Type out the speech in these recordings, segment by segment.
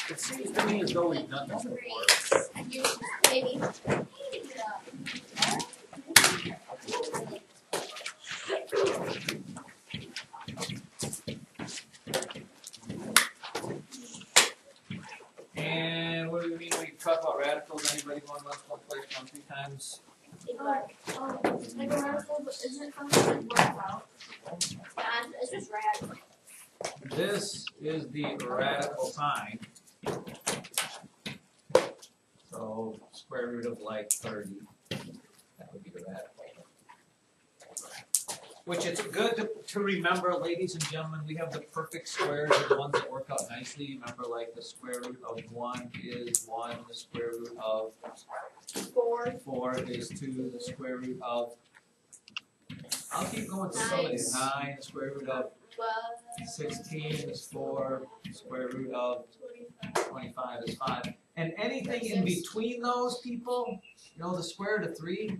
It seems to me as though we've done this before. Maybe. And what do we mean when we talk about radicals? Anybody going once, one place, one, 3 times? Like a radical, but isn't it something that works out? And it's just radical. This is the radical sign. So square root of like 30. That would be the radical. Which it's good to remember, ladies and gentlemen, we have the perfect squares are the ones that work out nicely. Remember, like the square root of 1 is 1, the square root of 4 is 2, the square root of, I'll keep going to somebody, 9, the square root of 16 is 4, the square root of 25 is 5. And anything in between those people, you know, the square root of 3,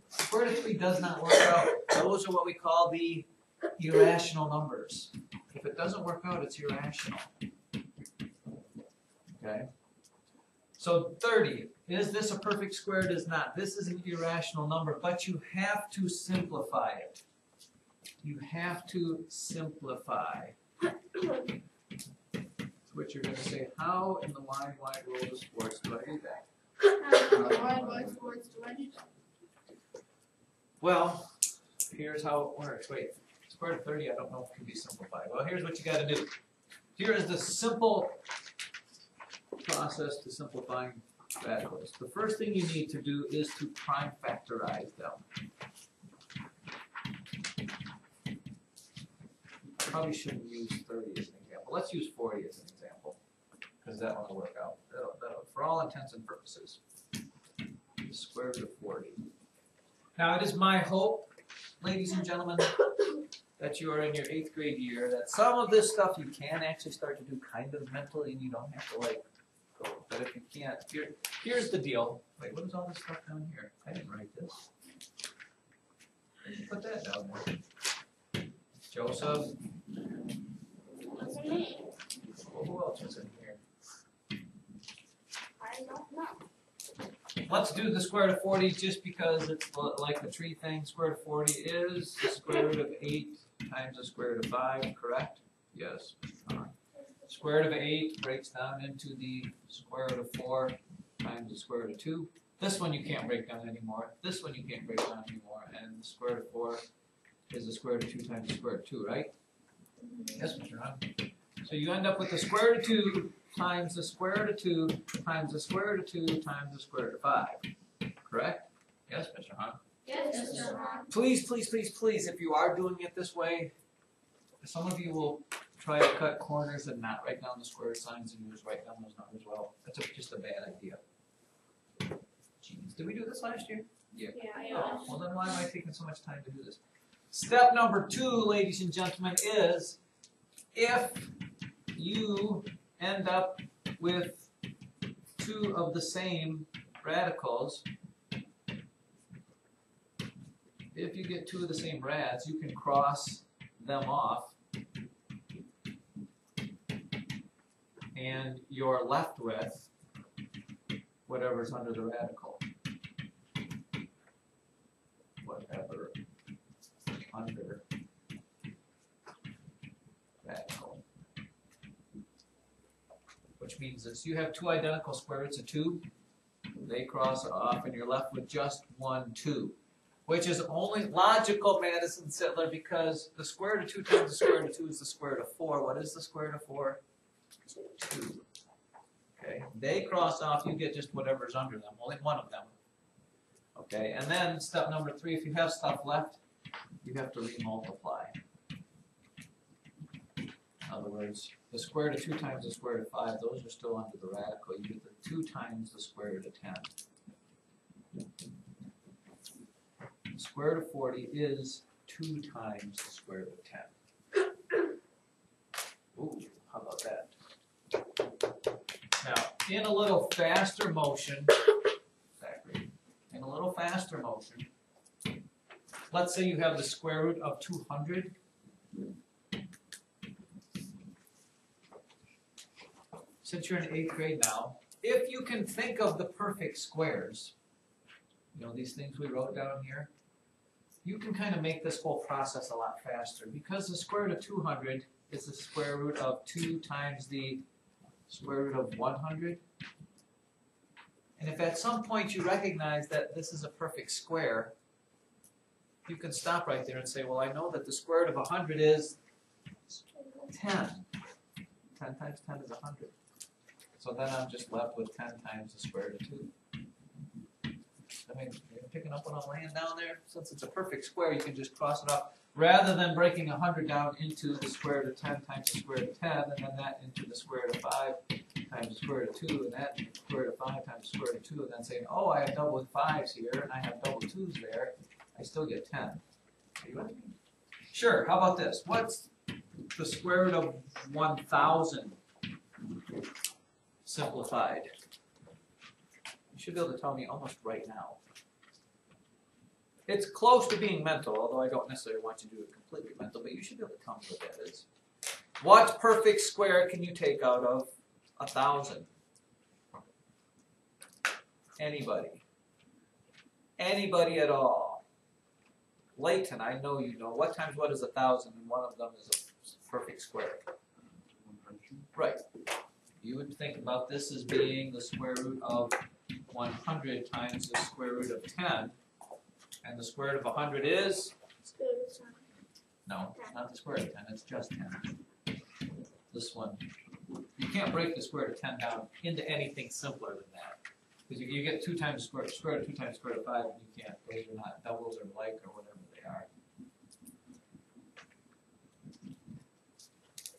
square root of 3 does not work out. Those are what we call the irrational numbers. If it doesn't work out, it's irrational. Okay? So 30. Is this a perfect square? It is not. This is an irrational number, but you have to simplify it. You have to simplify. That's what you're going to say. How in the wide, wide world of sports do I do that? How in the wide, wide sports do I do that? Well, here's how it works. Wait, square root of 30, I don't know if it can be simplified. Well, here's what you got to do. Here is the simple process to simplifying radicals. The first thing you need to do is to prime factorize them. Probably shouldn't use 30 as an example. Let's use 40 as an example, because that one will work out. That'll, for all intents and purposes, the square root of 40. Now, it is my hope, ladies and gentlemen, that you are in your 8th grade year, that some of this stuff you can actually start to do kind of mentally, and you don't have to, like, go. But if you can't, here's the deal. Wait, what is all this stuff down here? I didn't write this. Where did you put that down there? Joseph? Well, who else was in here? I don't know. Let's do the square root of 40 just because it's like the tree thing. Square root of 40 is the square root of 8 times the square root of 5, correct? Yes. Square root of 8 breaks down into the square root of 4 times the square root of 2. This one you can't break down anymore. This one you can't break down anymore. And the square root of 4 is the square root of 2 times the square root of 2, right? Yes, Mr. Hunt. So you end up with the square root of 2 times the square root of 2 times the square root of 2 times the square root of 5. Correct? Yes, Mr. Hunt. Yes, Mr. Hunt. Please, please, please, please, if you are doing it this way, some of you will try to cut corners and not write down the square signs and you just write down those numbers. Well, that's just a bad idea. Jeez, did we do this last year? Yeah. Oh, well, then why am I taking so much time to do this? Step number 2, ladies and gentlemen, is if you end up with 2 of the same radicals, if you get 2 of the same rads, you can cross them off, and you're left with whatever's under the radical. Whatever under radical. Which means this. You have 2 identical square roots of 2. They cross off, and you're left with just 1, 2. Which is only logical, Madison Sittler, because the square root of 2 times the square root of 2 is the square root of 4. What is the square root of 4? 2. Okay, they cross off, you get just whatever's under them, only one of them. Okay, and then step number 3, if you have stuff left, you have to remultiply. In other words, the square root of 2 times the square root of 5, those are still under the radical. You get the 2 times the square root of 10. The square root of 40 is 2 times the square root of 10. Ooh, how about that? Now, in a little faster motion, let's say you have the square root of 200. since you're in 8th grade now, if you can think of the perfect squares, you know, these things we wrote down here, you can kind of make this whole process a lot faster because the square root of 200 is the square root of 2 times the square root of 100. And if at some point you recognize that this is a perfect square, you can stop right there and say, well, I know that the square root of 100 is 10. 10 times 10 is 100. So then I'm just left with 10 times the square root of 2. I mean, you're picking up what I'm laying down there? Since it's a perfect square, you can just cross it off. Rather than breaking 100 down into the square root of 10 times the square root of 10, and then that into the square root of 5 times the square root of 2, and that square root of 5 times the square root of 2, and then saying, oh, I have double 5s here, and I have double 2s there, I still get 10. Are you with me? Sure, how about this? What's the square root of 1,000 simplified? You should be able to tell me almost right now. It's close to being mental, although I don't necessarily want you to do it completely mental, but you should be able to tell me what that is. What perfect square can you take out of 1,000? Anybody? Anybody at all? Layton, I know you know. What times what is 1,000? And one of them is a perfect square. Right. You would think about this as being the square root of 100 times the square root of 10. And the square root of 100 is? No, it's not the square root of 10, it's just 10. This one. You can't break the square root of 10 down into anything simpler than that. Because you get 2 times the square root of 2 times the square root of 5, and you can't. Those are not doubles or like or whatever they are.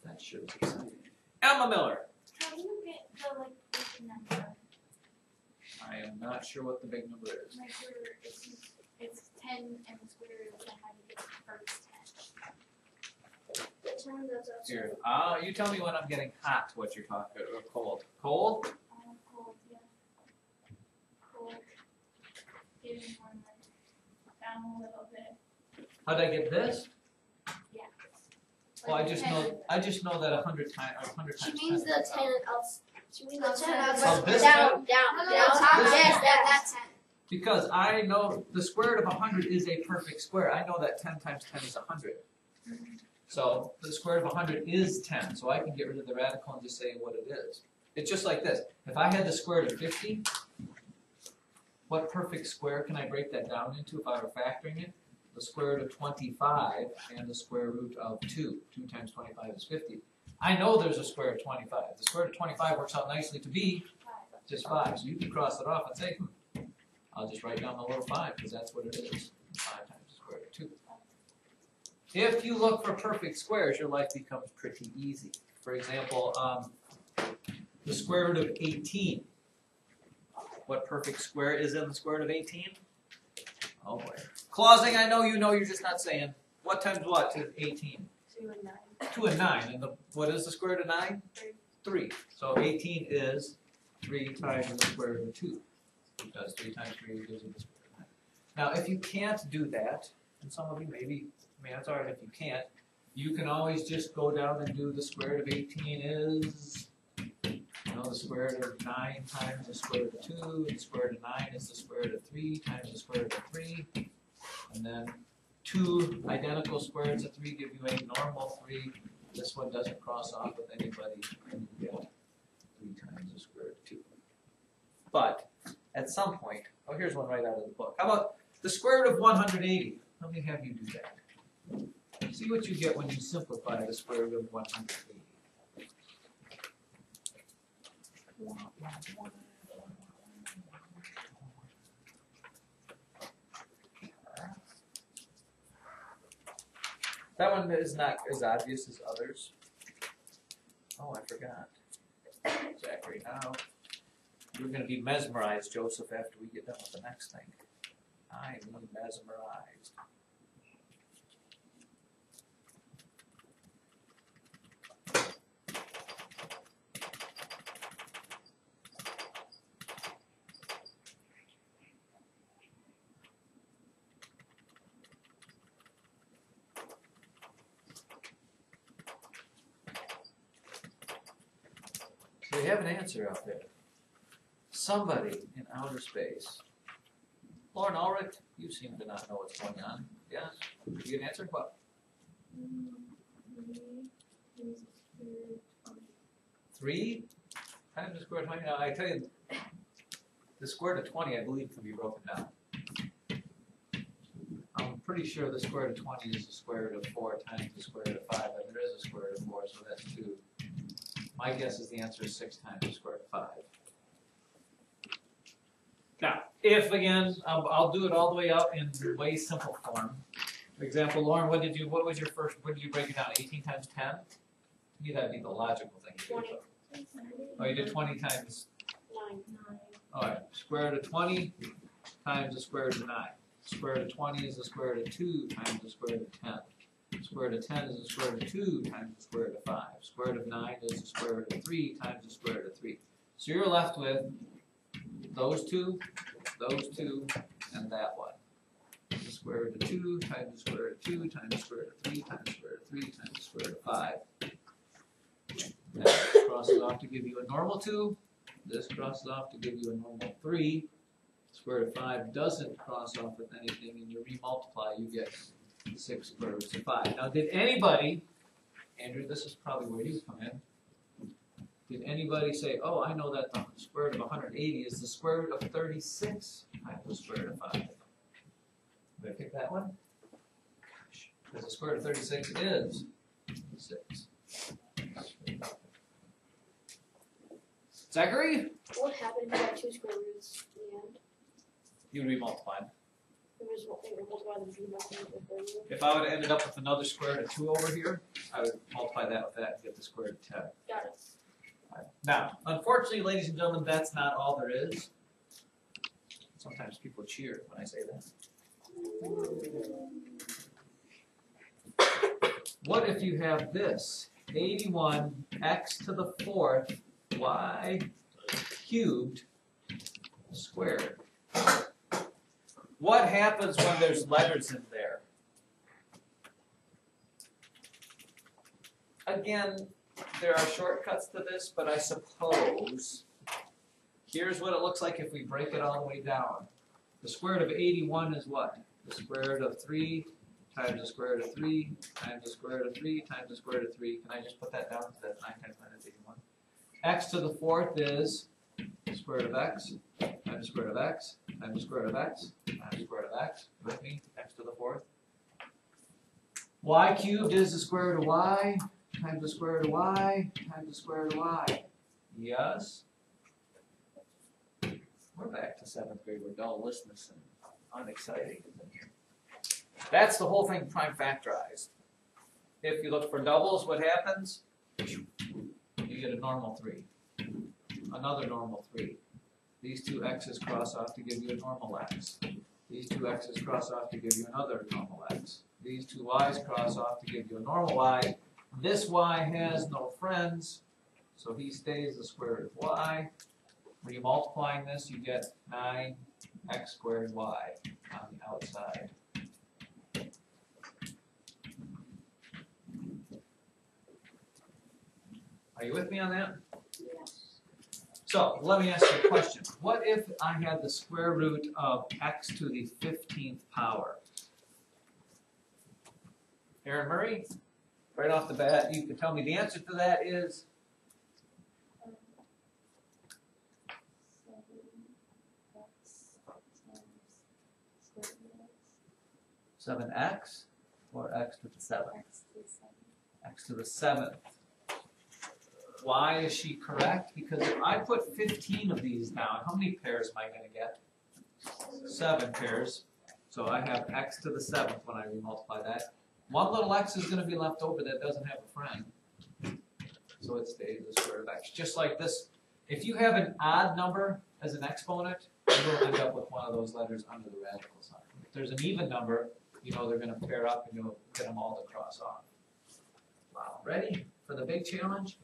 That sure is exciting. Emma Miller. How do you get the big number? I am not sure what the big number is. Like it's 10 and the square root of 10. How do you get the first 10? Here, you tell me when I'm getting hot. What you're talking or cold? Cold? Cold, yeah. Cold. Getting warmer. Down a little bit. How'd I get this? Yeah. Well, I just know that 100 times. She means the 10 of. She means the 10 of. So this down. Yes, that's 10. Because I know the square root of 100 is a perfect square. I know that 10 times 10 is 100. So the square root of 100 is 10. So I can get rid of the radical and just say what it is. It's just like this. If I had the square root of 50, what perfect square can I break that down into if I were factoring it? The square root of 25 and the square root of 2. 2 times 25 is 50. I know there's a square root of 25. The square root of 25 works out nicely to be just 5. So you can cross it off and say, I'll just write down the little 5 because that's what it is. 5 times the square root of 2. If you look for perfect squares, your life becomes pretty easy. For example, the square root of 18. What perfect square is in the square root of 18? Oh boy. Clausing, I know you know, you're just not saying. What times what is 18? 2 and 9. 2 and 9. And what is the square root of 9? 3. So 18 is 3 times the square root of 2. Because 3 times 3 gives you the square root of 9. Now, if you can't do that, and some of you maybe, that's all right if you can't, you can always just go down and do the square root of 18 is, the square root of 9 times the square root of 2, and the square root of 9 is the square root of 3 times the square root of 3, and then 2 identical square roots of 3 give you a normal 3. This one doesn't cross off with anybody, and you get 3 times the square root of 2. But at some point, here's one right out of the book. How about the square root of 180? Let me have you do that. See what you get when you simplify the square root of 180. That one is not as obvious as others. Oh, I forgot. Zachary, now you're going to be mesmerized, Joseph, after we get done with the next thing. I am mesmerized. we have an answer out there. Somebody in outer space. Lauren Ulrich, you seem to not know what's going on. Yes? You get an answer? What? 3 times the square root of 20. Now, I tell you, the square root of 20, I believe, can be broken down. I'm pretty sure the square root of 20 is the square root of 4 times the square root of 5, but there is a square root of 4, so that's 2. My guess is the answer is 6 times the square root of 5. Now, if again, I'll do it all the way out in way simple form. For example, Lauren, what did you break it down? 18 times 10? To me, that'd be the logical thing to do. 20. Oh, you did 20 times 9. All right, square root of 20 times the square root of 9. Square root of 20 is the square root of 2 times the square root of 10. Square root of 10 is the square root of 2 times the square root of 5. Square root of 9 is the square root of 3 times the square root of 3. So you're left with those two, and that one. The square root of 2 times the square root of 2 times the square root of 3 times the square root of 3 times the square root of 5. That crosses off to give you a normal 2. This crosses off to give you a normal 3. Square root of 5 doesn't cross off with anything, and you remultiply, you get 6 square roots of 5. Now, did anybody, Andrew, this is probably where you come in, did anybody say, oh, I know that the square root of 180 is the square root of 36 times the square root of 5? Did I pick that one? Because the square root of 36 is 6. Zachary? What happened if you got 2 square roots in the end? You would remultiply. Multiply them to the square root. If I would have ended up with another square root of 2 over here, I would multiply that with that and get the square root of 10. Got it. Now, unfortunately, ladies and gentlemen, that's not all there is. Sometimes people cheer when I say that. What if you have this? 81x to the 4th y cubed squared. What happens when there's letters in there? Again, there are shortcuts to this, but I suppose here's what it looks like if we break it all the way down. The square root of 81 is what? The square root of 3 times the square root of 3 times the square root of 3 times the square root of 3. Can I just put that down? So that's 9 times 9 is 81. X to the 4th is the square root of x times the square root of x times the square root of x times the square root of x. With me? X to the 4th. Y cubed is the square root of y times the square root of y times the square root of y. Yes? We're back to 7th grade. We're dull, listless, and unexciting. That's the whole thing prime factorized. If you look for doubles, what happens? You get a normal 3. Another normal 3. These two x's cross off to give you a normal x. These two x's cross off to give you another normal x. These two y's cross off to give you a normal y. This y has no friends, so he stays the square root of y. When you're multiplying this, you get 9x squared y on the outside. Are you with me on that? Yes. So, let me ask you a question. What if I had the square root of x to the 15th power? Aaron Murray, right off the bat, you can tell me the answer to that is? 7x, or x to the 7th? X to the 7th. Why is she correct? Because if I put 15 of these down, how many pairs am I going to get? 7 pairs. So I have x to the 7th when I remultiply that. One little x is going to be left over that doesn't have a friend. So it stays the square root of x. Just like this, if you have an odd number as an exponent, you'll end up with one of those letters under the radical sign. If there's an even number, you know they're going to pair up and you'll get them all to cross off. Wow. Ready for the big challenge?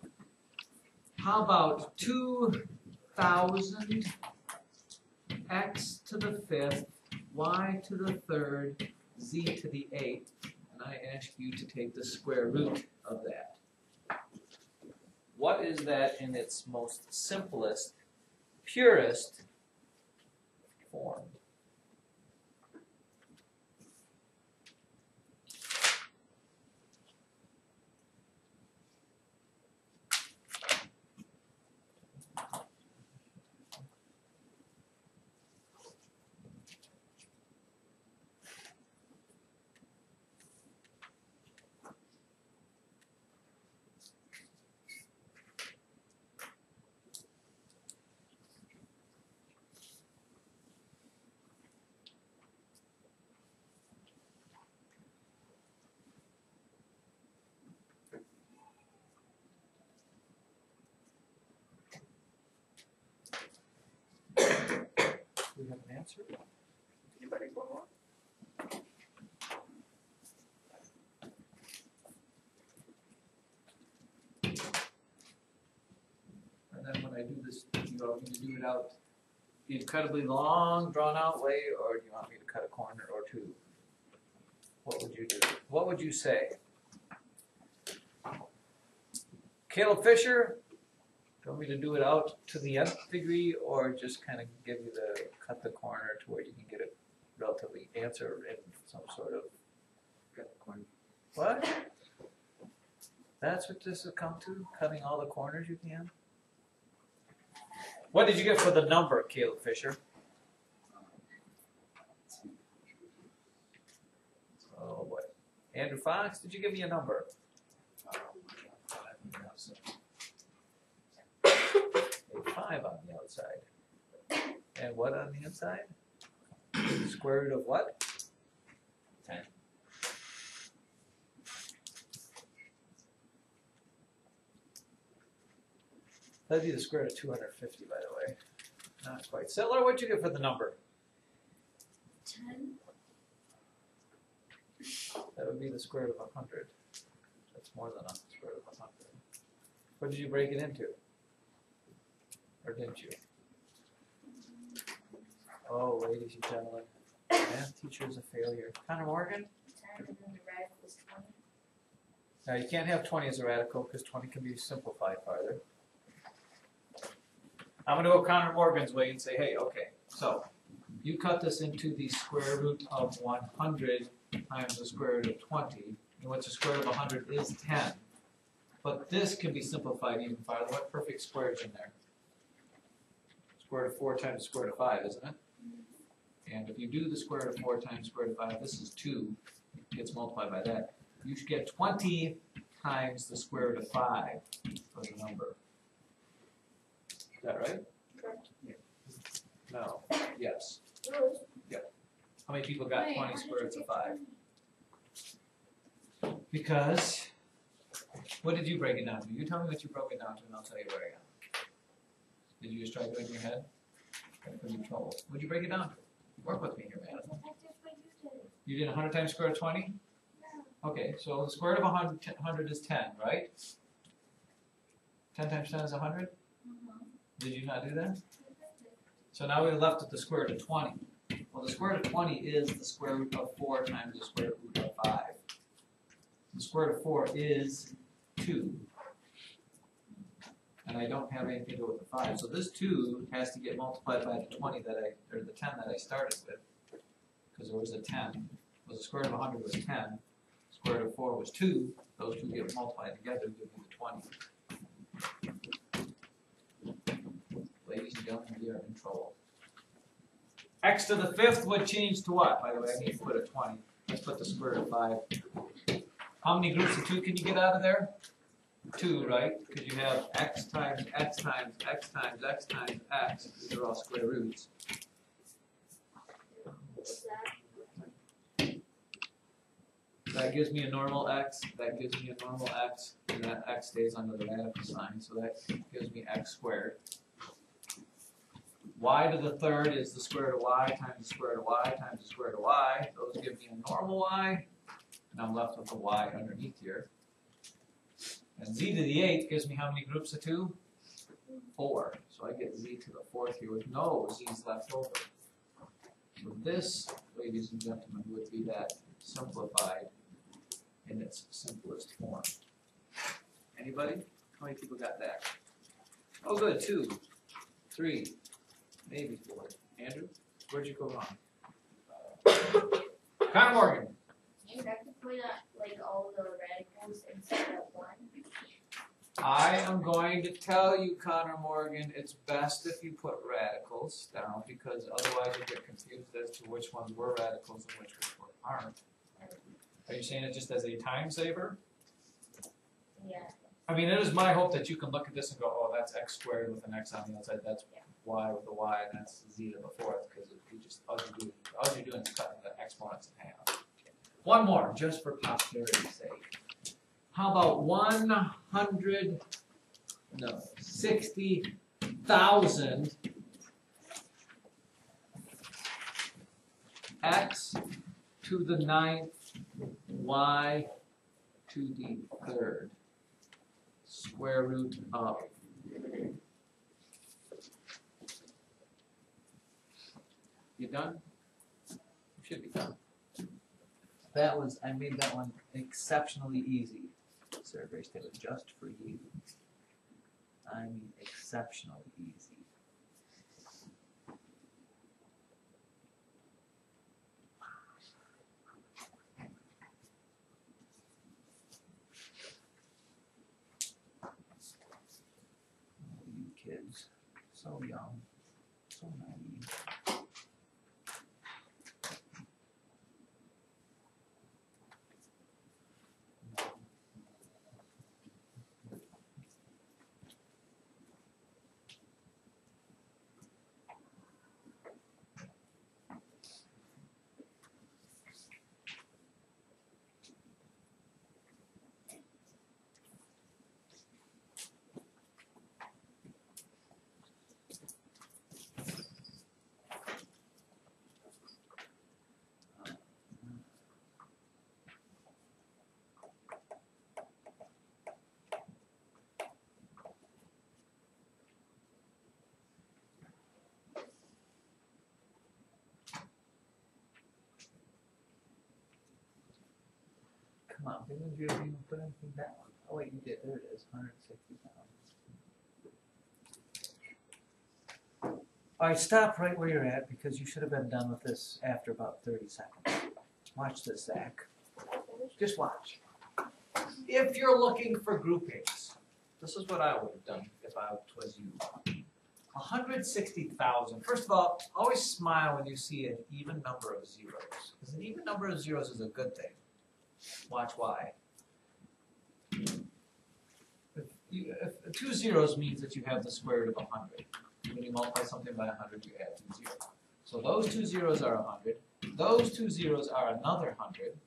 How about 2,000 x to the 5th, y to the 3rd, z to the 8th, and I ask you to take the square root of that. what is that in its most simplest, purest form? Do we have an answer? Anybody go on? And then when I do this, do you want me to do it out the incredibly long, drawn out way, or do you want me to cut a corner or two? What would you do? What would you say? Caleb Fisher, do you want me to do it out to the nth degree, or just kind of give you the cut the corner to where you can get a relatively answer in some sort of what? That's what this will come to? Cutting all the corners you can? What did you get for the number, Caleb Fisher? Oh boy. Andrew Fox, did you give me a number? A 5 on the outside. And what on the inside? Square root of what? 10. That'd be the square root of 250, by the way. Not quite. Settler, what'd you get for the number? 10. That would be the square root of 100. That's more than the square root of 100. What did you break it into? Or didn't you? Oh, ladies and gentlemen, math teacher is a failure. Connor Morgan? 10 and then the radical is 20. Now you can't have 20 as a radical because 20 can be simplified farther. I'm going to go Connor Morgan's way and say, hey, okay, so you cut this into the square root of 100 times the square root of 20. And what's the square root of 100 is 10. But this can be simplified even farther. What perfect square is in there? Square root of 4 times the square root of 5, isn't it? And if you do the square root of 4 times the square root of 5, this is 2, gets multiplied by that. You should get 20 times the square root of 5 for the number. Is that right? Correct. No. Yes. Really? How many people got Wait, 20 how square did roots you of get 5? Because, what did you break it down to? You tell me what you broke it down to and I'll tell you where I am. Did you just try to do it in your head? Gotta put you in trouble. What did you break it down to? Work with me here, man. That's just what you did. You did 100 times square root of 20? Okay, so the square root of 100 is 10, right? 10 times 10 is 100? Did you not do that? So now we're left with the square root of 20. Well, the square root of 20 is the square root of 4 times the square root of 5. The square root of 4 is 2. And I don't have anything to do with the 5. So this 2 has to get multiplied by the 20 that or the 10 that I started with. Because there was a 10. Well, the square root of 100 was 10. Square root of 4 was 2. Those two get multiplied together to give you the 20. Ladies and gentlemen, we are in trouble. X to the 5th would change to what? By the way, I need to put a 20. Let's put the square root of 5. How many groups of 2 can you get out of there? 2, right? Because you have x times x times x times x times x. These are all square roots. What's that? That gives me a normal x. That gives me a normal x. And that x stays under the radical sign. So that gives me x squared. Y to the 3rd is the square root of y times the square root of y times the square root of y. Those give me a normal y. And I'm left with the y underneath here. And z to the 8th gives me how many groups of 2? 4. So I get z to the 4th here with no z's left over. So this, ladies and gentlemen, would be that simplified in its simplest form. Anybody? How many people got that? Oh, good. 2, 3, maybe 4. Andrew, where'd you go wrong? Connor Morgan. You have to put like all the radicals instead of one. I am going to tell you, Connor Morgan, it's best if you put radicals down because otherwise you get confused as to which ones were radicals and which ones aren't. Are you saying it just as a time saver? Yeah. I mean, it is my hope that you can look at this and go, oh, that's x squared with an x on the outside, that's y with a y, and that's z to the fourth, because if you just, all you're doing is cutting the exponents in half. One more, just for posterity's sake. How about 60,000 x to the 9th y to the 3rd square root of. You done? You should be done. I made that one exceptionally easy. Sarah Grace Taylor, just for you. I mean, exceptionally easy. You kids, so young, so naive. Come on, didn't you even put anything down? Oh wait, you did. There it is, 160,000. All right, stop right where you're at because you should have been done with this after about 30 seconds. Watch this, Zach. Just watch. If you're looking for groupings, this is what I would have done if I was you. 160,000. First of all, always smile when you see an even number of zeros, because an even number of zeros is a good thing. Watch why. If 2 zeros means that you have the square root of 100. When you multiply something by 100, you add 2 zeros. So those 2 zeros are 100. Those 2 zeros are another 100.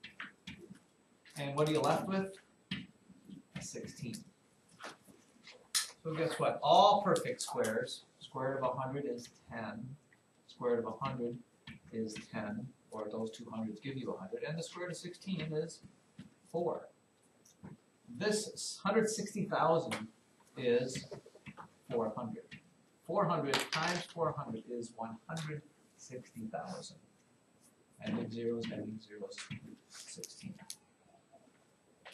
And what are you left with? A 16. So guess what? All perfect squares, square root of 100 is 10. Square root of 100 is 10. Or those 200s give you 100. And the square root of 16 is 4. This 160,000 is 400. 400 times 400 is 160,000. Adding zeros, 16.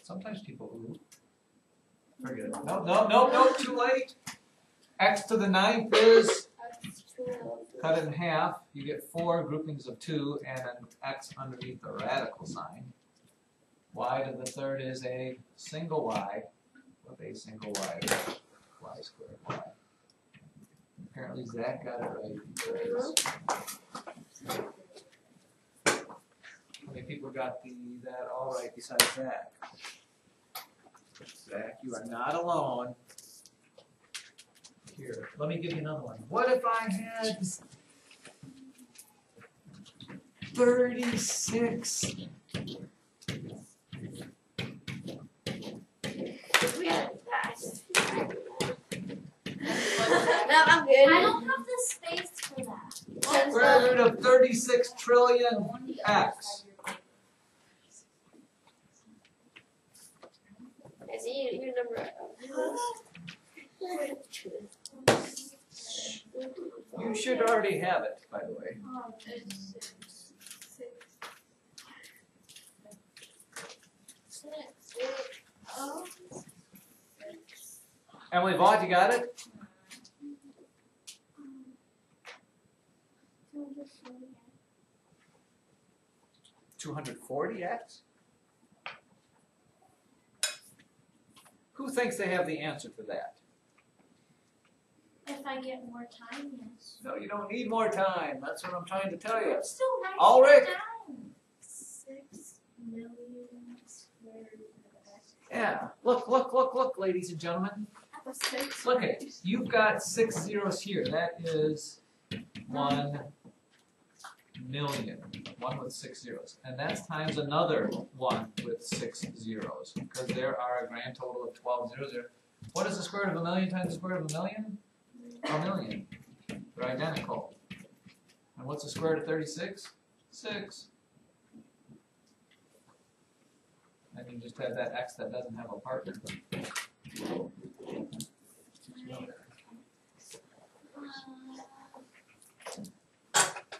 Sometimes people, ooh, forget it. No, too late. X to the 9th is, cut it in half. You get 4 groupings of 2 and an X underneath the radical sign. Y to the 3rd is a single Y with a single Y. Y squared Y. Apparently Zach got it right because how many people got that all right besides Zach? Zach, you are not alone. Here, let me give you another one. What if I had 36? No, I'm good. I don't have the space for that. Square root of 36 trillion x. I see your number. You should already have it, by the way. Emily Vaught, you got it? 240x? Who thinks they have the answer for that? If I get more time, yes. No, you don't need more time. That's what I'm trying to tell you. I'm still writing Ulrich. it down. 6 million square meters. Yeah. Look, ladies and gentlemen. Look at it. You've got 6 zeros here. That is 1 million. 1 with 6 zeros. And that's times another 1 with 6 zeros. Because there are a grand total of 12 zeros there. What is the square root of a million times the square root of a million? A million. They're identical. And what's the square root of 36? 6. And you just have that x that doesn't have a partner.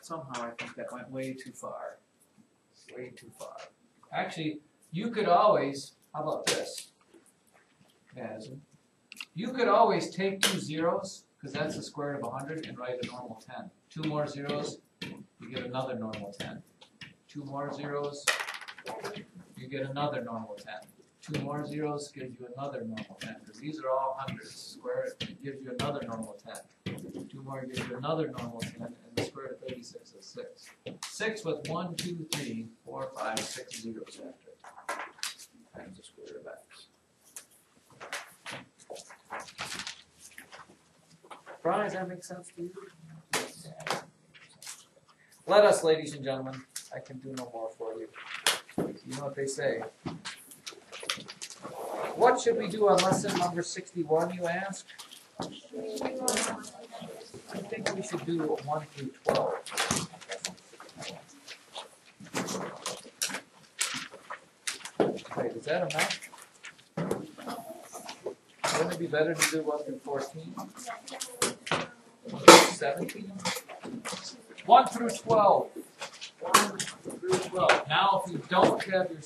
Somehow I think that went way too far. Way too far. Actually, you could always, how about this, Madison? You could always take 2 zeros, because that's the square root of 100, and write a normal 10. 2 more zeros, you get another normal 10. 2 more zeros, you get another normal 10. 2 more zeros gives you another normal 10, because these are all hundreds. Square it gives you another normal 10. 2 more gives you another normal 10, and the square root of 36 is 6. 6 with 1, 2, 3, 4, 5, 6 zeros after it. Times the square root of x. Brian, does that make sense to you? Let us, ladies and gentlemen. I can do no more for you. You know what they say. What should we do on lesson number 61, you ask? I think we should do 1 through 12. Wait, is that enough? Wouldn't it be better to do 1 through 14? 17? 1 through 12. 1 through 12. Now, if you don't have your